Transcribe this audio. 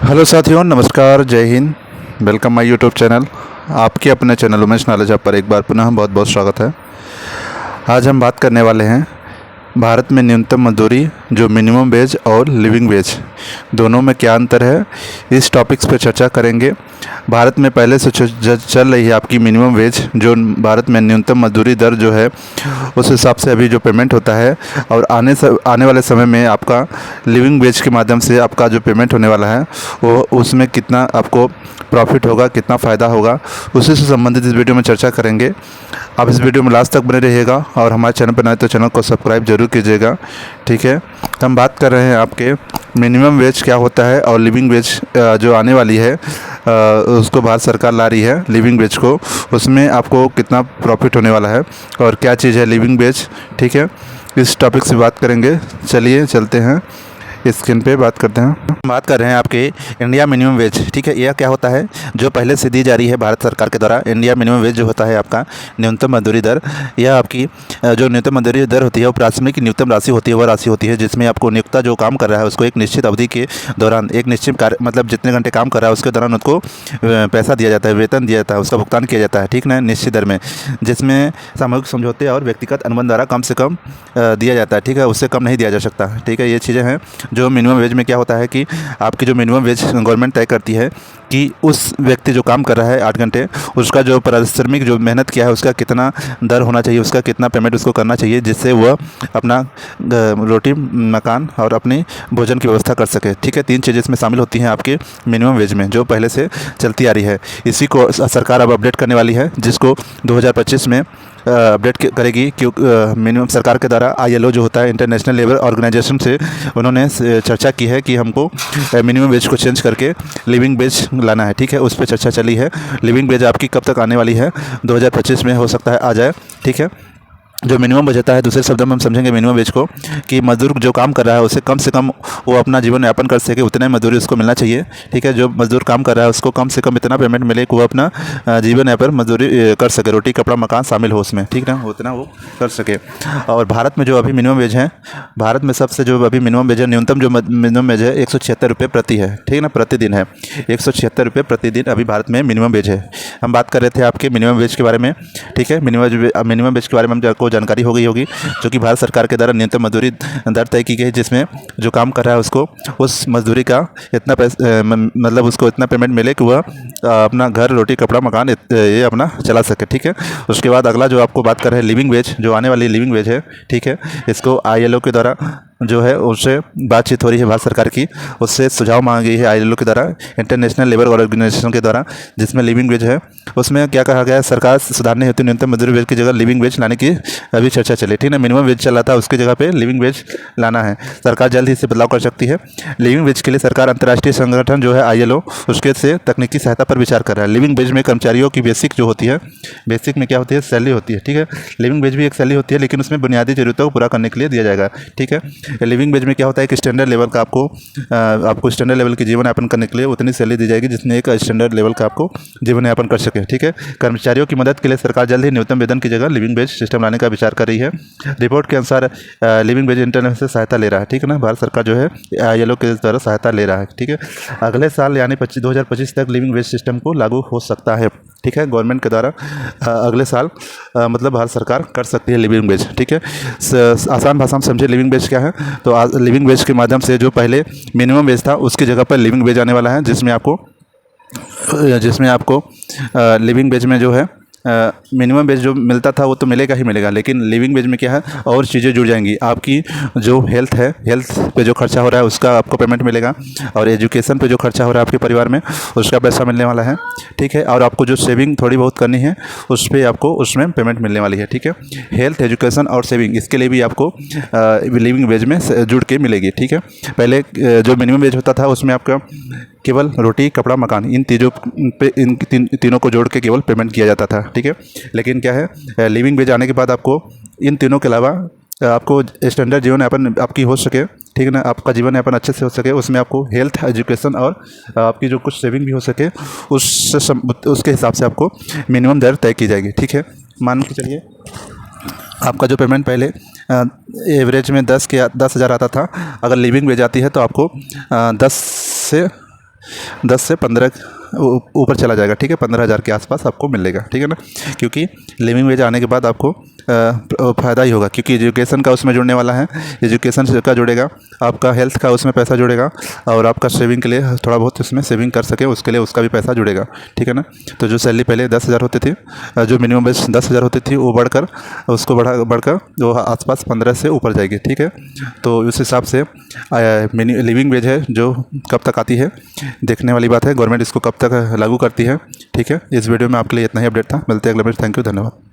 Hello साथियों, नमस्कार, जय Hind. Welcome my YouTube channel. आपके अपने चैनल उमेश नॉलेज पर एक बार पुनः बहुत बहुत स्वागत है। आज हम बात करने वाले हैं भारत में न्यूनतम मजदूरी जो मिनिमम वेज और लिविंग वेज दोनों में क्या अंतर है, इस टॉपिक्स पर चर्चा करेंगे। भारत में पहले से चल रही है आपकी मिनिमम वेज, जो भारत में न्यूनतम मजदूरी दर जो है उस हिसाब से अभी जो पेमेंट होता है, और आने वाले समय में आपका लिविंग वेज के माध्यम से आपका जो पेमेंट होने वाला है वो उसमें कितना आपको प्रॉफिट होगा, कितना फ़ायदा होगा, उसी से संबंधित इस वीडियो में चर्चा करेंगे। आप इस वीडियो में लास्ट तक बने रहिएगा और हमारे चैनल पर नए तो चैनल को सब्सक्राइब जरूर कीजिएगा। ठीक है, तो हम बात कर रहे हैं आपके मिनिमम वेज क्या होता है और लिविंग वेज जो आने वाली है उसको भारत सरकार ला रही है लिविंग वेज को, उसमें आपको कितना प्रॉफिट होने वाला है और क्या चीज़ है लिविंग वेज। ठीक है, इस टॉपिक से बात करेंगे। चलिए चलते हैं, स्क्रीन पे बात करते हैं। बात कर रहे हैं आपके इंडिया मिनिमम वेज। ठीक है, यह क्या होता है जो पहले से दी जा रही है भारत सरकार के द्वारा। इंडिया मिनिमम वेज जो होता है आपका न्यूनतम मजदूरी दर, यह आपकी जो न्यूनतम मजदूरी दर होती है वो प्राथमिक न्यूनतम राशि होती है, वह राशि होती है जिसमें आपको नियोक्ता जो काम कर रहा है उसको एक निश्चित अवधि के दौरान एक निश्चित कार्य मतलब जितने घंटे काम कर रहा है उसके दौरान उसको पैसा दिया जाता है, वेतन दिया जाता है, उसका भुगतान किया जाता है। ठीक ना, निश्चित दर में, जिसमें सामूहिक समझौते और व्यक्तिगत अनुबंध द्वारा कम से कम दिया जाता है। ठीक है, उससे कम नहीं दिया जा सकता। ठीक है, ये चीज़ें हैं जो मिनिमम वेज में क्या होता है कि आपकी जो मिनिमम वेज गवर्नमेंट तय करती है कि उस व्यक्ति जो काम कर रहा है 8 घंटे, उसका जो पारिश्रमिक जो मेहनत किया है उसका कितना दर होना चाहिए, उसका कितना पेमेंट उसको करना चाहिए, जिससे वह अपना रोटी मकान और अपनी भोजन की व्यवस्था कर सके। ठीक है, 3 चीज़ें इसमें शामिल होती हैं आपके मिनिमम वेज में जो पहले से चलती आ रही है। इसी को सरकार अब अपडेट करने वाली है, जिसको 2025 में अपडेट करेगी, क्योंकि मिनिमम सरकार के द्वारा ILO जो होता है इंटरनेशनल लेबर ऑर्गेनाइजेशन से उन्होंने चर्चा की है कि हमको मिनिमम वेज को चेंज करके लिविंग वेज लाना है। ठीक है, उस पर चर्चा चली है। लिविंग वेज आपकी कब तक आने वाली है, 2025 में हो सकता है आ जाए। ठीक है, जो मिनिमम वेज होता है, दूसरे शब्दों में हम समझेंगे मिनिमम वेज को कि मजदूर जो काम कर रहा है उसे कम से कम वो अपना जीवन यापन कर सके, उतना ही मजदूरी उसको मिलना चाहिए। ठीक है, जो मजदूर काम कर रहा है उसको कम से कम इतना पेमेंट मिले कि वो अपना जीवन यापन मजदूरी कर सके, रोटी कपड़ा मकान शामिल हो उसमें। ठीक ना, उतना वो कर सके। और भारत में जो अभी मिनिमम वेज है, भारत में सबसे जो अभी मिनिमम वेज है, न्यूनतम जो मिनिमम वेज है 176 रुपये प्रति है। ठीक ना, प्रतिदिन है 176 रुपये प्रतिदिन अभी भारत में मिनिमम वेज है। हम बात कर रहे थे आपके मिनिमम वेज के बारे में। ठीक है, मिनिमम वेज के बारे में हमको जानकारी हो गई होगी, जो कि भारत सरकार के द्वारा न्यूनतम मजदूरी दर तय की गई, जिसमें जो काम कर रहा है उसको उस मजदूरी का इतना मतलब उसको इतना पेमेंट मिले कि वह अपना घर रोटी कपड़ा मकान ये अपना चला सके। ठीक है, उसके बाद अगला जो आपको बात कर रहे हैं लिविंग वेज, जो आने वाली लिविंग वेज है। ठीक है, इसको ILO के द्वारा जो है उससे बातचीत हो रही है भारत सरकार की, उससे सुझाव मांगी गई है ILO के द्वारा, इंटरनेशनल लेबर ऑर्गेनाइजेशन के द्वारा, जिसमें लिविंग वेज है। उसमें क्या कहा गया है, सरकार सुधारने हेतु न्यूनतम मजदूरी वेज की जगह लिविंग वेज लाने की अभी चर्चा चली। ठीक है, मिनिमम वेज चल रहा था, उसकी जगह पे लिविंग वेज लाना है। सरकार जल्द ही इसे बदलाव कर सकती है। लिविंग वेज के लिए सरकार अंतर्राष्ट्रीय संगठन जो है ILO उसके से तकनीकी सहायता पर विचार कर रहा है। लिविंग वेज में कर्मचारियों की बेसिक जो होती है, बेसिक में क्या होती है, सैलरी होती है। ठीक है, लिविंग वेज भी एक सैलरी होती है, लेकिन उसमें बुनियादी जरूरतों को पूरा करने के लिए दिया जाएगा। ठीक है, लिविंग वेज में क्या होता है कि स्टैंडर्ड लेवल का आपको स्टैंडर्ड लेवल की जीवन यापन करने के लिए उतनी सैलरी दी जाएगी जितने एक स्टैंडर्ड लेवल का आपको जीवन यापन कर सके। ठीक है, कर्मचारियों की मदद के लिए सरकार जल्द ही न्यूनतम वेतन की जगह लिविंग वेज सिस्टम लाने का विचार कर रही है। रिपोर्ट के अनुसार लिविंग वेज इंटरनेट से सहायता ले रहा है। ठीक है ना, भारत सरकार जो है ILO के द्वारा सहायता ले रहा है। ठीक है, अगले साल यानी 2025 तक लिविंग वेज सिस्टम को लागू हो सकता है। ठीक है, गवर्नमेंट के द्वारा अगले साल मतलब भारत सरकार कर सकती है लिविंग वेज। ठीक है, आसान भाषा में समझे लिविंग वेज क्या है, तो लिविंग वेज के माध्यम से जो पहले मिनिमम वेज था उसकी जगह पर लिविंग वेज आने वाला है, जिसमें आपको लिविंग वेज में जो है मिनिमम वेज जो मिलता था वो तो मिलेगा ही मिलेगा, लेकिन लिविंग वेज में क्या है और चीज़ें जुड़ जाएंगी। आपकी जो हेल्थ है, हेल्थ पे जो खर्चा हो रहा है उसका आपको पेमेंट मिलेगा, और एजुकेशन पे जो खर्चा हो रहा है आपके परिवार में उसका पैसा मिलने वाला है। ठीक है, और आपको जो सेविंग थोड़ी बहुत करनी है उस पर आपको उसमें पेमेंट मिलने वाली है। ठीक है, हेल्थ एजुकेशन और सेविंग इसके लिए भी आपको लिविंग वेज में जुड़ के मिलेगी। ठीक है, पहले जो मिनिमम वेज होता था उसमें आपका केवल रोटी कपड़ा मकान इन चीज़ों पे तीनों को जोड़ के केवल पेमेंट किया जाता था। ठीक है, लेकिन क्या है लिविंग वेज आने के बाद आपको इन तीनों के अलावा आपको स्टैंडर्ड जीवन यापन आपकी हो सके। ठीक है ना, आपका जीवन यापन अच्छे से हो सके, उसमें आपको हेल्थ एजुकेशन और आपकी जो कुछ सेविंग भी हो सके उसके हिसाब से आपको मिनिमम दर तय की जाएगी। ठीक है, मान के चलिए आपका जो पेमेंट पहले एवरेज में 10,000 आता था, अगर लिविंग वेज आती है तो आपको 10 से 10 से 15 ऊपर चला जाएगा, ठीक है, 15,000 के आसपास आपको मिलेगा, ठीक है ना। क्योंकि लिविंग वेज आने के बाद आपको फ़ायदा ही होगा, क्योंकि एजुकेशन का उसमें जुड़ने वाला है, एजुकेशन का जुड़ेगा, आपका हेल्थ का उसमें पैसा जुड़ेगा, और आपका सेविंग के लिए थोड़ा बहुत उसमें सेविंग कर सके उसके लिए उसका भी पैसा जुड़ेगा, ठीक है ना। तो जो सैलरी पहले 10,000 होती थी, जो मिनिमम वेज 10,000 होती थी, वो बढ़कर वो आसपास 15 से ऊपर जाएगी, ठीक है। तो उस हिसाब से लिविंग वेज है जो कब तक आती है देखने वाली बात है, गवर्नमेंट इसको कब तक लागू करती है, ठीक है। इस वीडियो में आपके लिए इतना ही अपडेट था, मिलते हैं अगले वीडियो। थैंक यू, धन्यवाद।